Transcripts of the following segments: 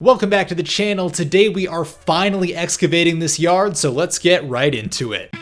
Welcome back to the channel. Today we are finally excavating this yard, so let's get right into it.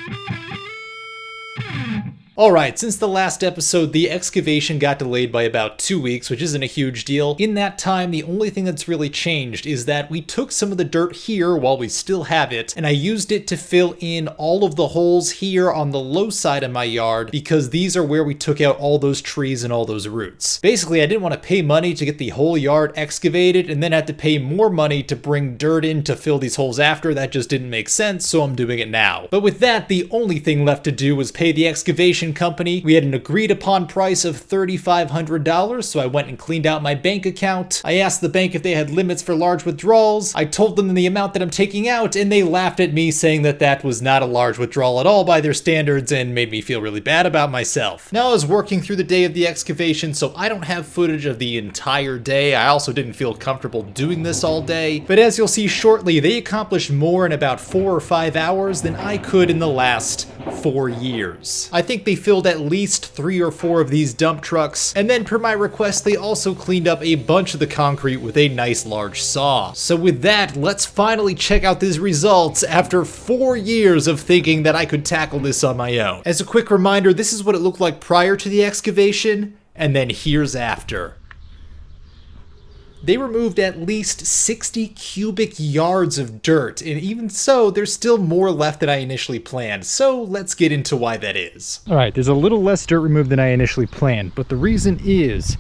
Alright, since the last episode, the excavation got delayed by about 2 weeks, which isn't a huge deal. In that time, the only thing that's really changed is that we took some of the dirt here while we still have it, and I used it to fill in all of the holes here on the low side of my yard, because these are where we took out all those trees and all those roots. Basically, I didn't want to pay money to get the whole yard excavated, and then have to pay more money to bring dirt in to fill these holes after. That just didn't make sense, so I'm doing it now. But with that, the only thing left to do was pay the excavation company. We had an agreed upon price of $3,500, so I went and cleaned out my bank account. I asked the bank if they had limits for large withdrawals. I told them the amount that I'm taking out, and they laughed at me, saying that that was not a large withdrawal at all by their standards, and made me feel really bad about myself. Now I was working through the day of the excavation, so I don't have footage of the entire day. I also didn't feel comfortable doing this all day, but as you'll see shortly, they accomplished more in about 4 or 5 hours than I could in the last 4 years. I think they filled at least 3 or 4 of these dump trucks, and then per my request, they also cleaned up a bunch of the concrete with a nice large saw. So with that, let's finally check out these results after 4 years of thinking that I could tackle this on my own. As a quick reminder, this is what it looked like prior to the excavation, and then here's after. They removed at least 60 cubic yards of dirt, and even so, there's still more left than I initially planned, so let's get into why that is. Alright, there's a little less dirt removed than I initially planned, but the reason is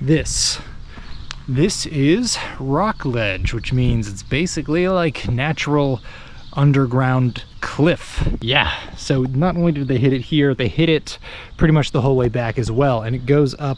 this. This is rock ledge, which means it's basically like natural underground cliff. Yeah, so not only did they hit it here, they hit it pretty much the whole way back as well, and it goes up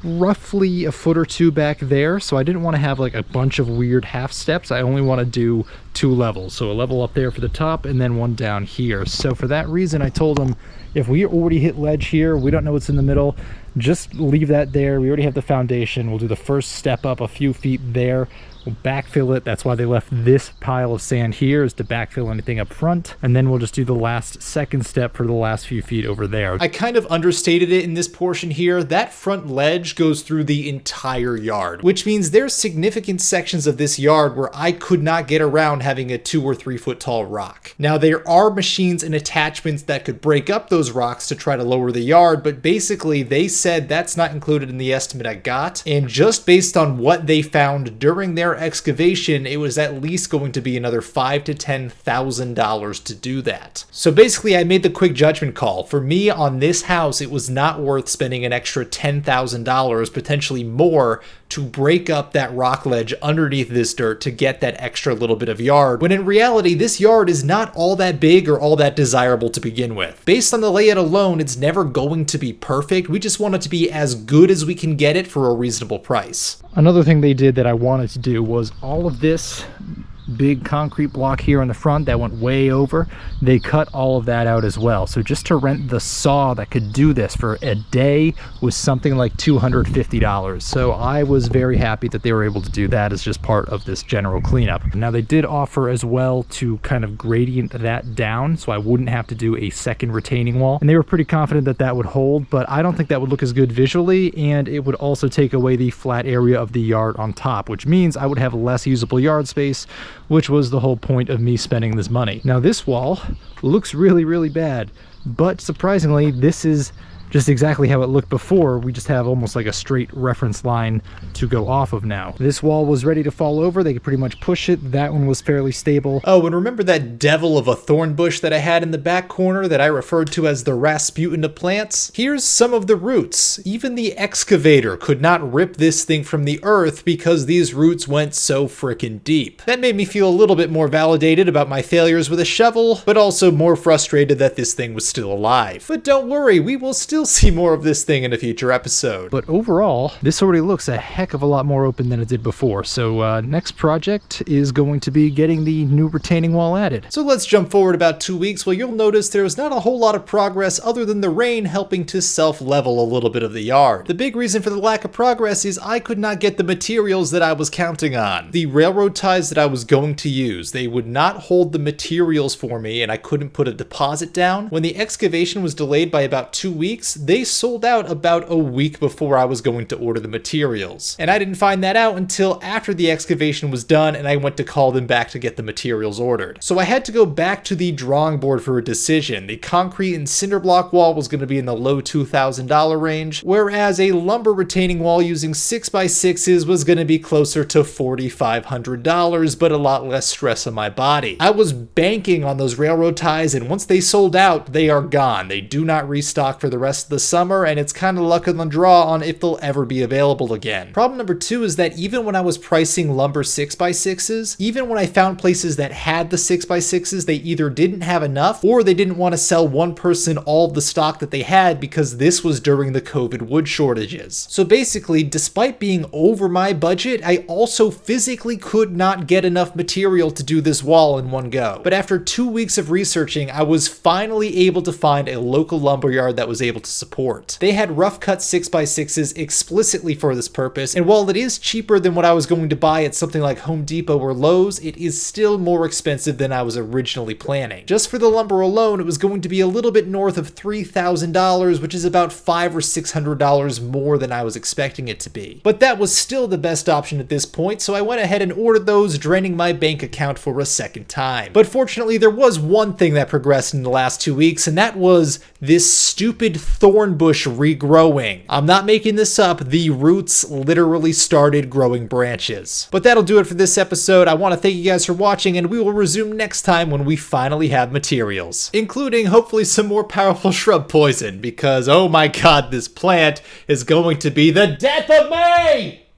roughly a foot or two back there, so I didn't want to have like a bunch of weird half steps. I only want to do 2 levels, so a level up there for the top and then one down here. So for that reason, I told them, if we already hit ledge here, we don't know what's in the middle, just leave that there. We already have the foundation. We'll do the first step up a few feet there. We'll backfill it. That's why they left this pile of sand here, is to backfill anything up front. And then we'll just do the second step for the last few feet over there. I kind of understated it in this portion here. That front ledge goes through the entire yard, which means there's significant sections of this yard where I could not get around having a 2 or 3 foot tall rock. Now, there are machines and attachments that could break up those rocks to try to lower the yard, but basically they said that's not included in the estimate I got. And just based on what they found during their excavation, it was at least going to be another $5,000 to $10,000 to do that. So basically, I made the quick judgment call. For me, on this house, it was not worth spending an extra $10,000, potentially more, to break up that rock ledge underneath this dirt to get that extra little bit of yard, when in reality, this yard is not all that big or all that desirable to begin with. Based on the layout alone, it's never going to be perfect. We just want it to be as good as we can get it for a reasonable price. Another thing they did that I wanted to do was all of this big concrete block here in the front that went way over, they cut all of that out as well. So just to rent the saw that could do this for a day was something like $250. So I was very happy that they were able to do that as just part of this general cleanup. Now they did offer as well to kind of gradient that down so I wouldn't have to do a second retaining wall, and they were pretty confident that that would hold, but I don't think that would look as good visually, and it would also take away the flat area of the yard on top, which means I would have less usable yard space, which was the whole point of me spending this money. Now this wall looks really, really bad, but surprisingly, this is just exactly how it looked before. We just have almost like a straight reference line to go off of now. This wall was ready to fall over. They could pretty much push it. That one was fairly stable. Oh, and remember that devil of a thorn bush that I had in the back corner that I referred to as the Rasputin of plants? Here's some of the roots. Even the excavator could not rip this thing from the earth because these roots went so frickin' deep. That made me feel a little bit more validated about my failures with a shovel, but also more frustrated that this thing was still alive. But don't worry, we will still see more of this thing in a future episode. But overall, this already looks a heck of a lot more open than it did before. So next project is going to be getting the new retaining wall added. So let's jump forward about 2 weeks. Well, you'll notice there was not a whole lot of progress other than the rain helping to self-level a little bit of the yard. The big reason for the lack of progress is I could not get the materials that I was counting on. The railroad ties that I was going to use, they would not hold the materials for me, and I couldn't put a deposit down. When the excavation was delayed by about 2 weeks, weeks, they sold out about a week before I was going to order the materials. And I didn't find that out until after the excavation was done and I went to call them back to get the materials ordered. So I had to go back to the drawing board for a decision. The concrete and cinder block wall was going to be in the low $2,000 range, whereas a lumber retaining wall using 6x6s was going to be closer to $4,500, but a lot less stress on my body. I was banking on those railroad ties, and once they sold out, they are gone. They do not restock for the rest of the summer, and it's kind of luck of the draw on if they'll ever be available again. Problem number two is that even when I was pricing lumber 6x6s, even when I found places that had the 6x6s, they either didn't have enough or they didn't want to sell one person all of the stock that they had because this was during the COVID wood shortages. So basically, despite being over my budget, I also physically could not get enough material to do this wall in one go. But after 2 weeks of researching, I was finally able to find a local lumberyard that was able to support. They had rough cut 6x6s explicitly for this purpose, and while it is cheaper than what I was going to buy at something like Home Depot or Lowe's, it is still more expensive than I was originally planning. Just for the lumber alone, it was going to be a little bit north of $3,000, which is about $500 or $600 more than I was expecting it to be. But that was still the best option at this point, so I went ahead and ordered those, draining my bank account for a second time. But fortunately, there was one thing that progressed in the last 2 weeks, and that was this stupid thorn bush regrowing. I'm not making this up, the roots literally started growing branches. But that'll do it for this episode. I want to thank you guys for watching, and we will resume next time when we finally have materials, including hopefully some more powerful shrub poison, because oh my god, this plant is going to be the death of me!